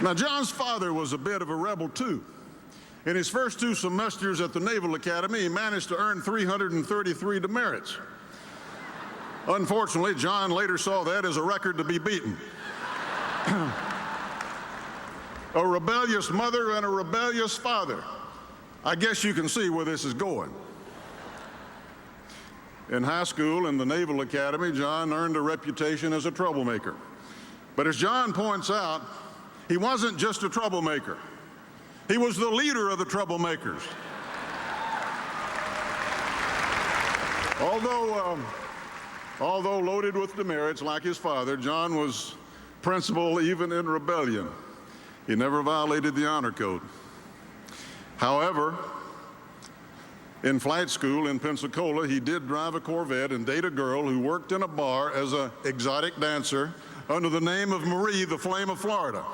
Now, John's father was a bit of a rebel, too. In his first 2 semesters at the Naval Academy, he managed to earn 333 demerits. Unfortunately, John later saw that as a record to be beaten. A rebellious mother and a rebellious father. I guess you can see where this is going. In high school and the Naval Academy, John earned a reputation as a troublemaker. But as John points out, he wasn't just a troublemaker. He was the leader of the troublemakers. Although loaded with demerits like his father, John was principled even in rebellion. He never violated the honor code. However, in flight school in Pensacola, he did drive a Corvette and date a girl who worked in a bar as an exotic dancer under the name of Marie, the Flame of Florida.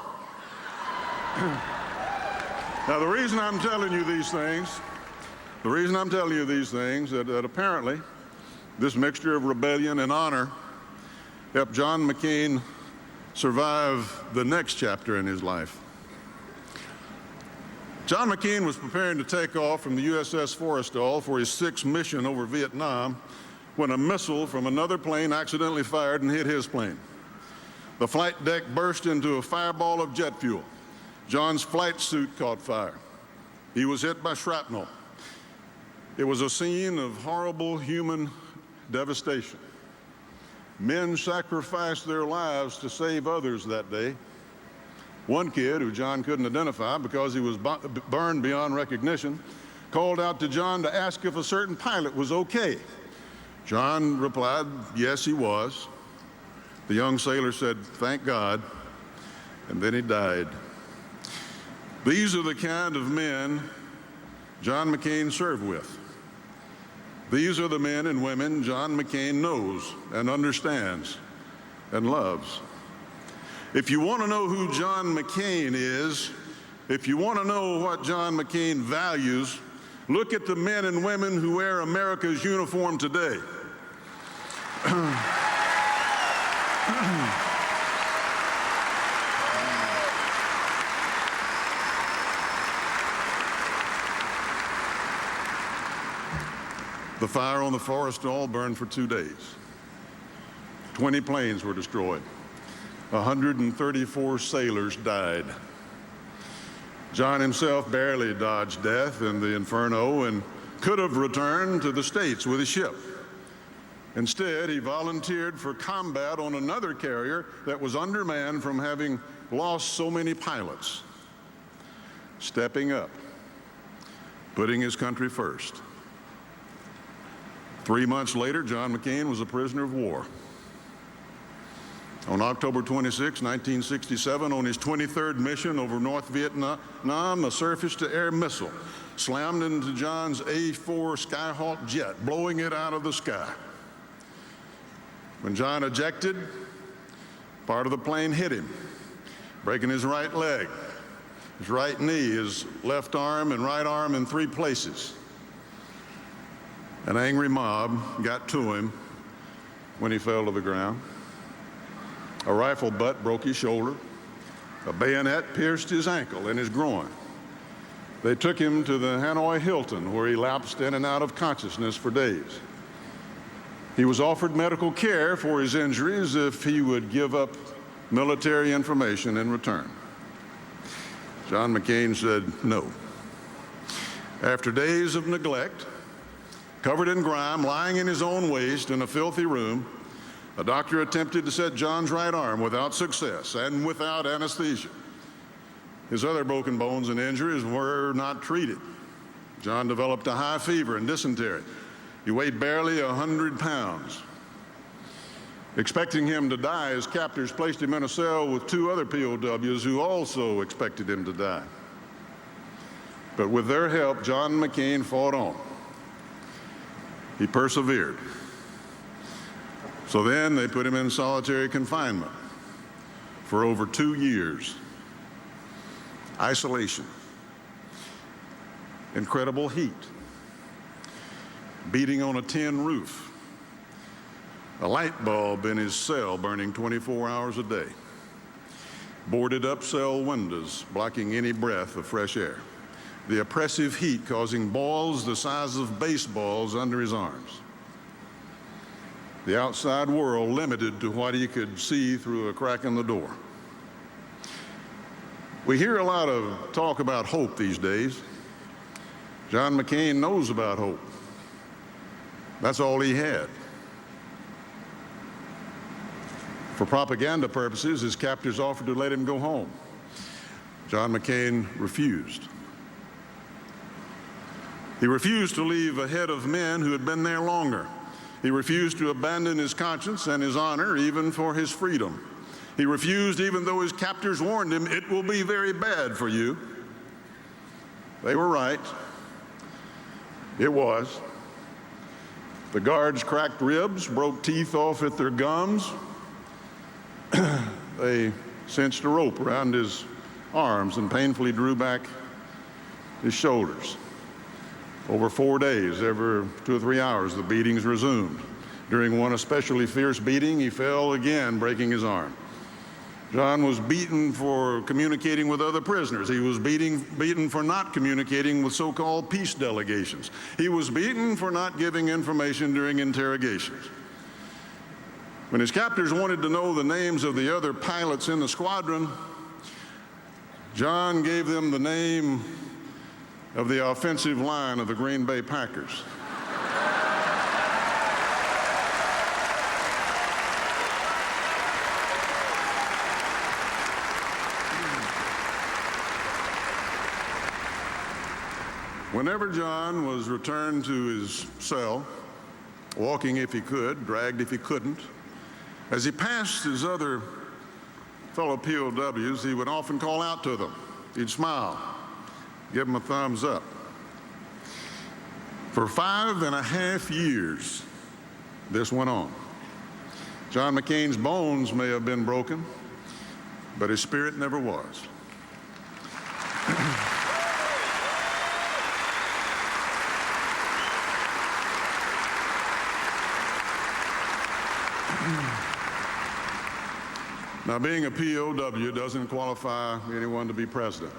Now, the reason I'm telling you these things, that apparently this mixture of rebellion and honor helped John McCain survive the next chapter in his life. John McCain was preparing to take off from the USS Forrestal for his 6th mission over Vietnam when a missile from another plane accidentally fired and hit his plane. The flight deck burst into a fireball of jet fuel. John's flight suit caught fire. He was hit by shrapnel. It was a scene of horrible human devastation. Men sacrificed their lives to save others that day. One kid, who John couldn't identify because he was burned beyond recognition, called out to John to ask if a certain pilot was okay. John replied, yes, he was. The young sailor said, thank God, and then he died. These are the kind of men John McCain served with. These are the men and women John McCain knows and understands and loves. If you want to know who John McCain is, if you want to know what John McCain values, look at the men and women who wear America's uniform today. The fire on the Forrestal burned for 2 days. 20 planes were destroyed. 134 sailors died. John himself barely dodged death in the inferno and could have returned to the States with his ship. Instead, he volunteered for combat on another carrier that was undermanned from having lost so many pilots. Stepping up, putting his country first. 3 months later, John McCain was a prisoner of war. On October 26, 1967, on his 23rd mission over North Vietnam, a surface-to-air missile slammed into John's A-4 Skyhawk jet, blowing it out of the sky. When John ejected, part of the plane hit him, breaking his right leg, his right knee, his left arm and right arm in 3 places. An angry mob got to him when he fell to the ground. A rifle butt broke his shoulder. A bayonet pierced his ankle and his groin. They took him to the Hanoi Hilton, where he lapsed in and out of consciousness for days. He was offered medical care for his injuries if he would give up military information in return. John McCain said no. After days of neglect, covered in grime, lying in his own waste in a filthy room, a doctor attempted to set John's right arm without success and without anesthesia. His other broken bones and injuries were not treated. John developed a high fever and dysentery. He weighed barely 100 pounds. Expecting him to die, his captors placed him in a cell with 2 other POWs who also expected him to die. But with their help, John McCain fought on. He persevered. So then they put him in solitary confinement for over 2 years. Isolation, incredible heat, beating on a tin roof, a light bulb in his cell burning 24 hours a day. boarded up cell windows blocking any breath of fresh air, the oppressive heat causing balls the size of baseballs under his arms, the outside world limited to what he could see through a crack in the door. We hear a lot of talk about hope these days. John McCain knows about hope. That's all he had. For propaganda purposes, his captors offered to let him go home. John McCain refused. He refused to leave ahead of men who had been there longer. He refused to abandon his conscience and his honor, even for his freedom. He refused, even though his captors warned him, "It will be very bad for you." They were right. It was. The guards cracked ribs, broke teeth off at their gums. They cinched a rope around his arms and painfully drew back his shoulders. Over 4 days, every 2 or 3 hours, the beatings resumed. During one especially fierce beating, he fell again, breaking his arm. John was beaten for communicating with other prisoners. He was beaten for not communicating with so-called peace delegations. He was beaten for not giving information during interrogations. When his captors wanted to know the names of the other pilots in the squadron, John gave them the name of the offensive line of the Green Bay Packers. Whenever John was returned to his cell, walking if he could, dragged if he couldn't, as he passed his other fellow POWs, he would often call out to them. He'd smile, give them a thumbs up. For 5.5 years, this went on. John McCain's bones may have been broken, but his spirit never was. Now, being a POW doesn't qualify anyone to be president.